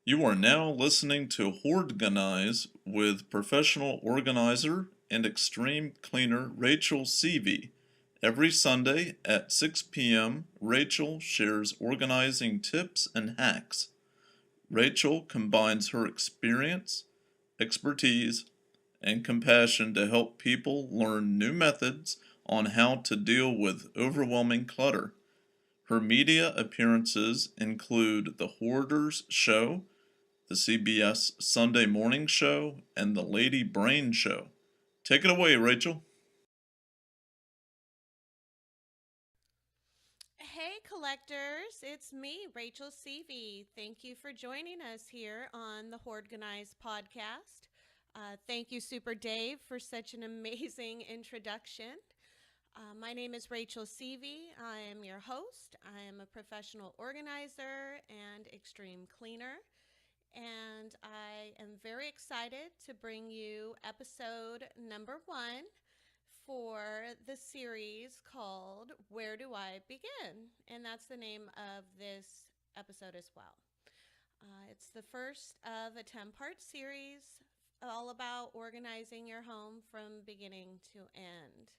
You are now listening to Hoardganize with professional organizer and extreme cleaner Rachel Seavey. Every Sunday at 6 p.m., Rachel shares organizing tips and hacks. Rachel combines her experience, expertise, and compassion to help people learn new methods on how to deal with overwhelming clutter. Her media appearances include The Hoarders Show, the CBS Sunday Morning Show, and the Lady Brain Show. Take it away, Rachel. Hey, collectors, it's me, Rachel Seavey. Thank you for joining us here on the Hoardganize podcast. Thank you, Super Dave, for such an amazing introduction. My name is Rachel Seavey. I am your host. I am a professional organizer and extreme cleaner. And I am very excited to bring you episode number 1 for the series called Where Do I Begin? And that's the name of this episode as well. It's the first of a 10-part series all about organizing your home from beginning to end.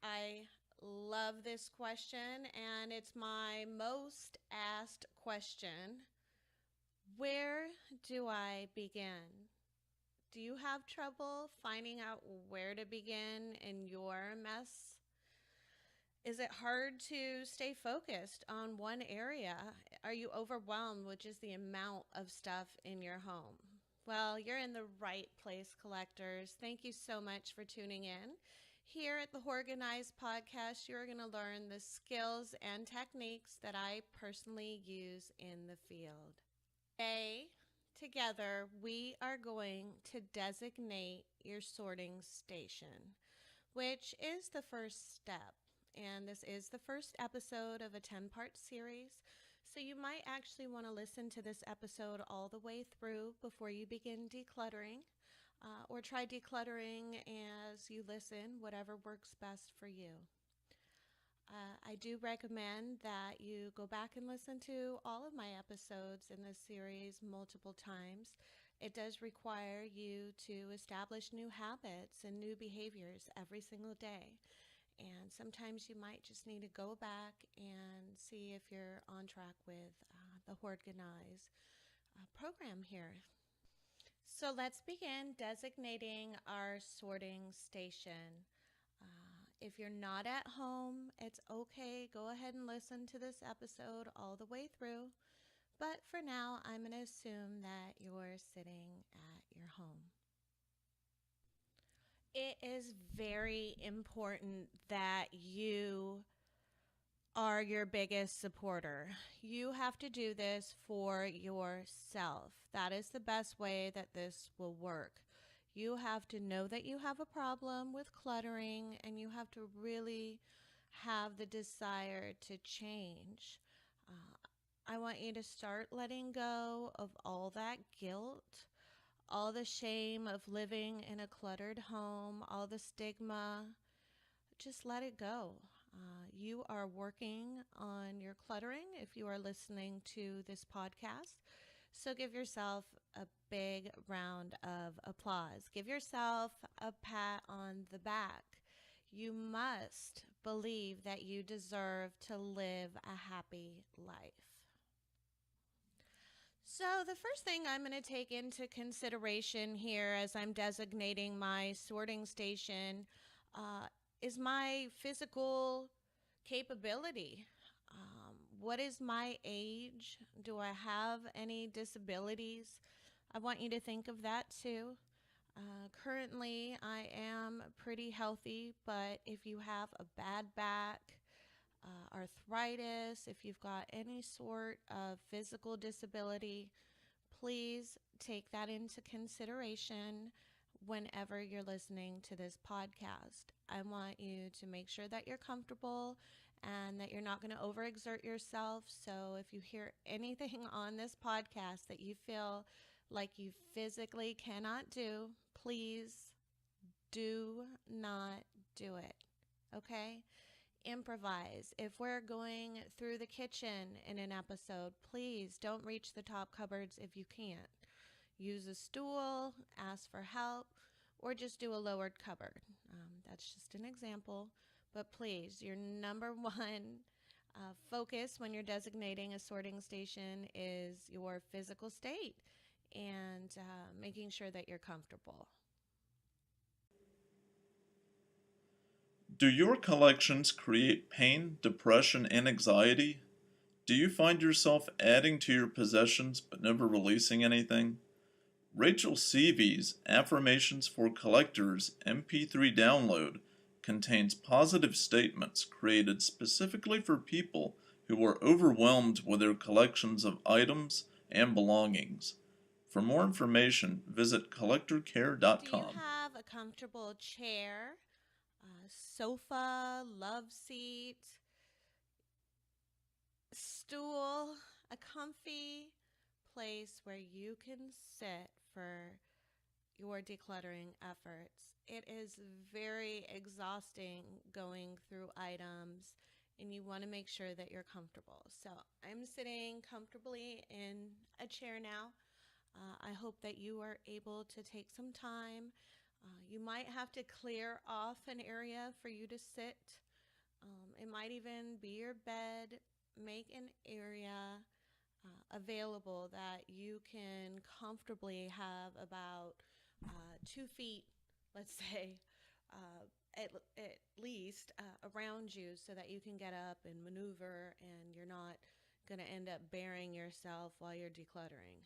I love this question, and it's my most asked question. Where do I begin? Do you have trouble finding out where to begin in your mess? Is it hard to stay focused on one area? Are you overwhelmed with just the amount of stuff in your home? Well, you're in the right place, collectors. Thank you so much for tuning in. Here at the Hoardganize podcast, you're going to learn the skills and techniques that I personally use in the field. Today, together, we are going to designate your sorting station, which is the first step. And this is the first episode of a 10-part series. So you might actually want to listen to this episode all the way through before you begin decluttering, or try decluttering as you listen, whatever works best for you. I do recommend that you go back and listen to all of my episodes in this series multiple times. It does require you to establish new habits and new behaviors every single day. And sometimes you might just need to go back and see if you're on track with the Hoardganize program here. So let's begin designating our sorting station. If you're not at home, it's okay. Go ahead and listen to this episode all the way through. But for now, I'm going to assume that you're sitting at your home. It is very important that you are your biggest supporter. You have to do this for yourself. That is the best way that this will work. You have to know that you have a problem with cluttering, and you have to really have the desire to change. I want you to start letting go of all that guilt, all the shame of living in a cluttered home, all the stigma. Just let it go. You are working on your cluttering if you are listening to this podcast. So give yourself a big round of applause. Give yourself a pat on the back. You must believe that you deserve to live a happy life. So, the first thing I'm going to take into consideration here as I'm designating my sorting station uh, is my physical capability. What is my age? Do I have any disabilities? I want you to think of that too. Currently, I am pretty healthy, but if you have a bad back, arthritis, if you've got any sort of physical disability, please take that into consideration whenever you're listening to this podcast. I want you to make sure that you're comfortable and that you're not going to overexert yourself. So if you hear anything on this podcast that you feel like you physically cannot do, please do not do it. Okay? improvise. If we're going through the kitchen in an episode, please don't reach the top cupboards if you can't. Use a stool, ask for help, or just do a lowered cupboard. That's just an example. But please, your number one focus when you're designating a sorting station is your physical state and making sure that you're comfortable. Do your collections create pain, depression, and anxiety? Do you find yourself adding to your possessions but never releasing anything? Rachel Seavey's Affirmations for Collectors MP3 download contains positive statements created specifically for people who are overwhelmed with their collections of items and belongings. For more information, visit Do you collectorcare.com. have a comfortable chair, sofa, love seat, stool, a comfy place where you can sit for your decluttering efforts? It is very exhausting going through items, and you want to make sure that you're comfortable. So I'm sitting comfortably in a chair now. I hope that you are able to take some time. You might have to clear off an area for you to sit. It might even be your bed. Make an area available that you can comfortably have about 2 feet, let's say, at least around you so that you can get up and maneuver and you're not going to end up burying yourself while you're decluttering.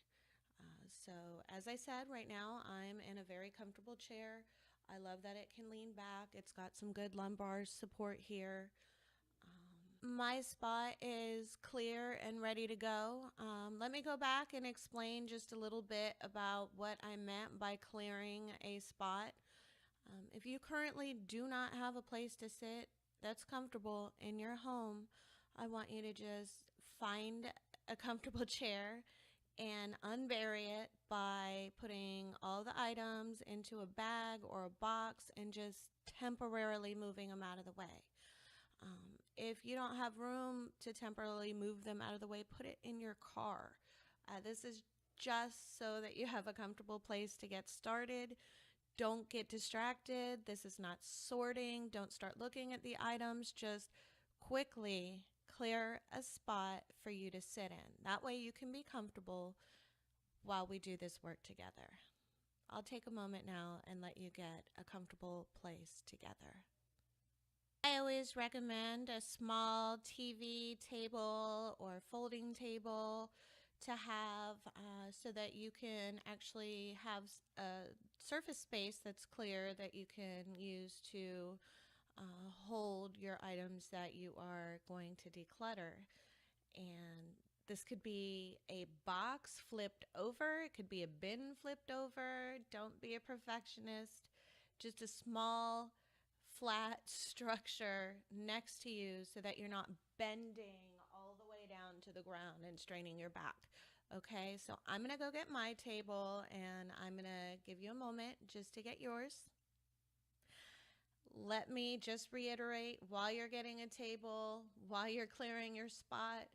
So, as I said, right now I'm in a very comfortable chair. I love that it can lean back. It's got some good lumbar support here. My spot is clear and ready to go. Let me go back and explain just a little bit about what I meant by clearing a spot. If you currently do not have a place to sit that's comfortable in your home, I want you to just find a comfortable chair and unbury it by putting all the items into a bag or a box and just temporarily moving them out of the way. If you don't have room to temporarily move them out of the way, put it in your car. This is just so that you have a comfortable place to get started. Don't get distracted. This is not sorting. Don't start looking at the items. Just quickly clear a spot for you to sit in. That way you can be comfortable while we do this work together. I'll take a moment now and let you get a comfortable place together. I always recommend a small TV table or folding table to have so that you can actually have a surface space that's clear that you can use to hold your items that you are going to declutter. And this could be a box flipped over, it could be a bin flipped over. Don't be a perfectionist. Just a small, flat structure next to you so that you're not bending all the way down to the ground and straining your back. Okay, so I'm going to go get my table and I'm going to give you a moment just to get yours. Let me just reiterate, while you're getting a table, while you're clearing your spot,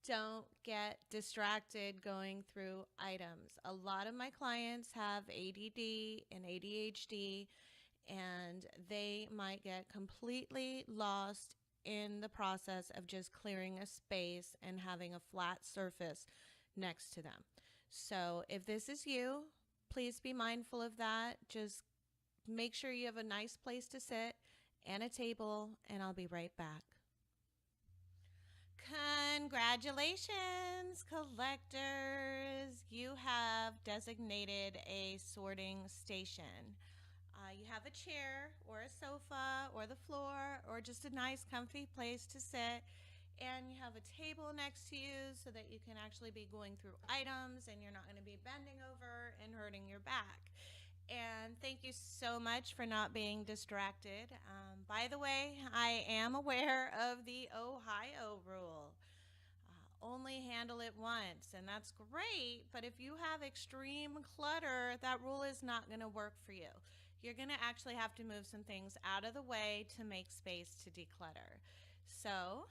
don't get distracted going through items. A lot of my clients have ADD and ADHD, and they might get completely lost in the process of just clearing a space and having a flat surface next to them. So if this is you, please be mindful of that. Just make sure you have a nice place to sit and a table, and I'll be right back. Congratulations, collectors! You have designated a sorting station. You have a chair or a sofa or the floor or just a nice comfy place to sit, and you have a table next to you so that you can actually be going through items and you're not going to be bending over and hurting your back. And thank you so much for not being distracted. By the way, I am aware of the Ohio rule. Only handle it once, and that's great, but if you have extreme clutter, that rule is not going to work for you. you're going to actually have to move some things out of the way to make space to declutter. So,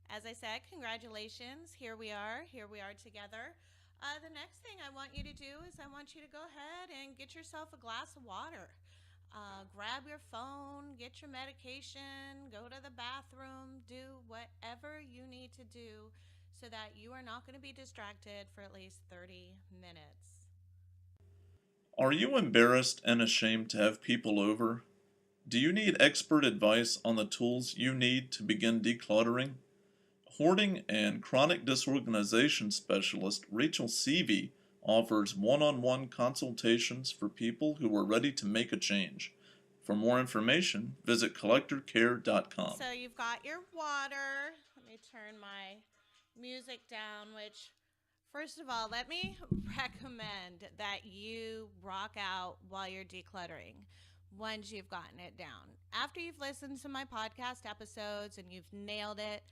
as I said, congratulations. Here we are. Here we are together. The next thing I want you to do is I want you to go ahead and get yourself a glass of water. Grab your phone, get your medication, go to the bathroom, do whatever you need to do so that you are not going to be distracted for at least 30 minutes. Are you embarrassed and ashamed to have people over? Do you need expert advice on the tools you need to begin decluttering? Hoarding and chronic disorganization specialist Rachel Seavey offers one-on-one consultations for people who are ready to make a change. For more information, visit collectorcare.com. So you've got your water. Let me turn my music down, which, first of all, let me recommend that you rock out while you're decluttering once you've gotten it down. After you've listened to my podcast episodes and you've nailed it,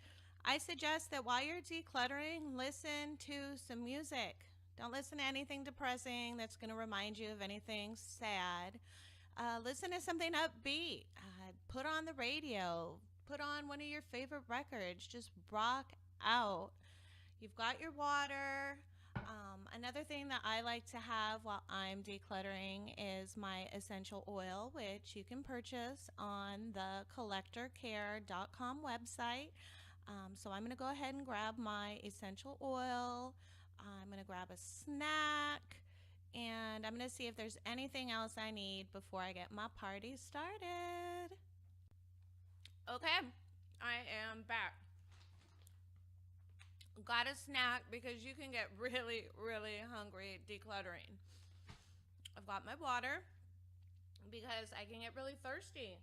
I suggest that while you're decluttering, listen to some music. Don't listen to anything depressing that's going to remind you of anything sad. Listen to something upbeat. Put on the radio. Put on one of your favorite records. Just rock out. You've got your water. Another thing that I like to have while I'm decluttering is my essential oil, which you can purchase on the collectorcare.com website. So I'm going to go ahead and grab my essential oil. I'm going to grab a snack. And I'm going to see if there's anything else I need before I get my party started. Okay, I am back. Got a snack because you can get really, really hungry decluttering. I've got my water because I can get really thirsty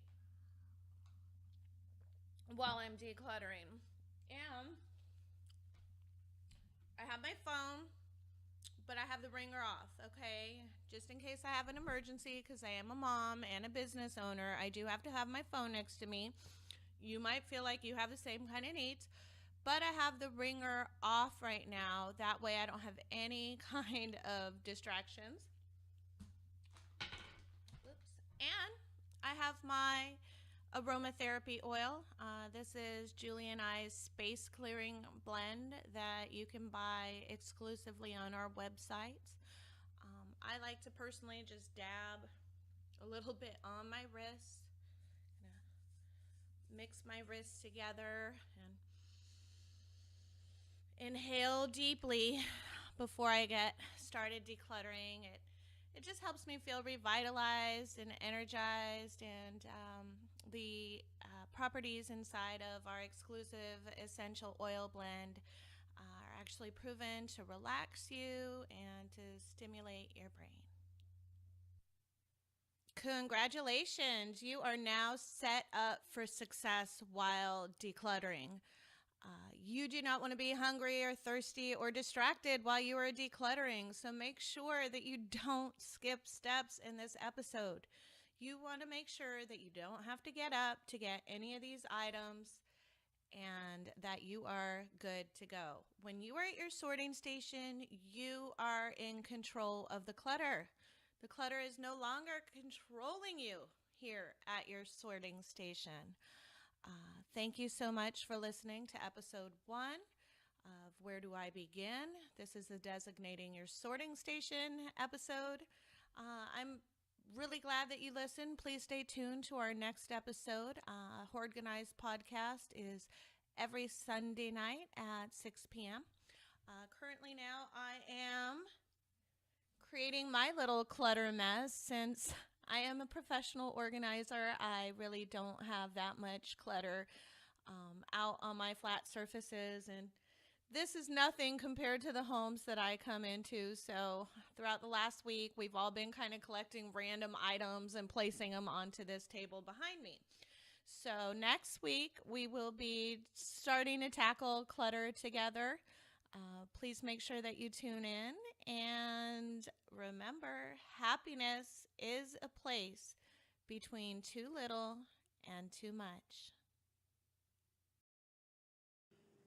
while I'm decluttering. And I have my phone, but I have the ringer off, okay? Just in case I have an emergency, because I am a mom and a business owner, I do have to have my phone next to me. You might feel like you have the same kind of needs, but I have the ringer off right now. That way I don't have any kind of distractions. Oops. And I have my aromatherapy oil. This is Julie and I's space clearing blend that you can buy exclusively on our website. I like to personally just dab a little bit on my wrist, mix my wrists together and inhale deeply before I get started decluttering. It just helps me feel revitalized and energized, and the properties inside of our exclusive essential oil blend are actually proven to relax you and to stimulate your brain. Congratulations, you are now set up for success while decluttering. You do not want to be hungry or thirsty or distracted while you are decluttering, so make sure that you don't skip steps in this episode. You want to make sure that you don't have to get up to get any of these items and that you are good to go. When you are at your sorting station, you are in control of the clutter. The clutter is no longer controlling you here at your sorting station. Thank you so much for listening to episode 1 of Where Do I Begin? This is the Designating Your Sorting Station episode. I'm really glad that you listened. Please stay tuned to our next episode. Hoardganize podcast is every Sunday night at 6 p.m. Currently now I am creating my little clutter mess. Since I am a professional organizer, I really don't have that much clutter out on my flat surfaces, and this is nothing compared to the homes that I come into. So throughout the last week, we've all been kind of collecting random items and placing them onto this table behind me. So next week, we will be starting to tackle clutter together. Please make sure that you tune in. And remember, happiness is a place between too little and too much.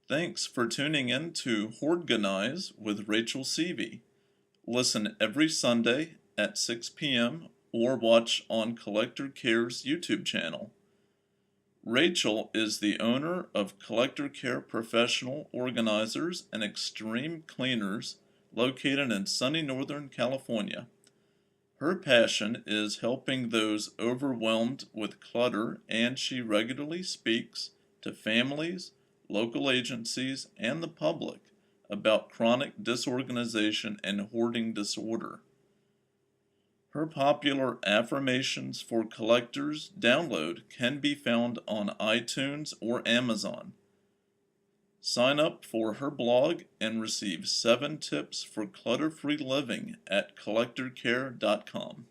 Thanks for tuning in to Hoardganize with Rachel Seavey. Listen every Sunday at 6 p.m. or watch on Collector Care's YouTube channel. Rachel is the owner of Collector Care Professional Organizers and Extreme Cleaners located in sunny Northern California. Her passion is helping those overwhelmed with clutter, and she regularly speaks to families, local agencies, and the public about chronic disorganization and hoarding disorder. Her popular Affirmations for Collectors download can be found on iTunes or Amazon. Sign up for her blog and receive 7 tips for clutter-free living at collectorcare.com.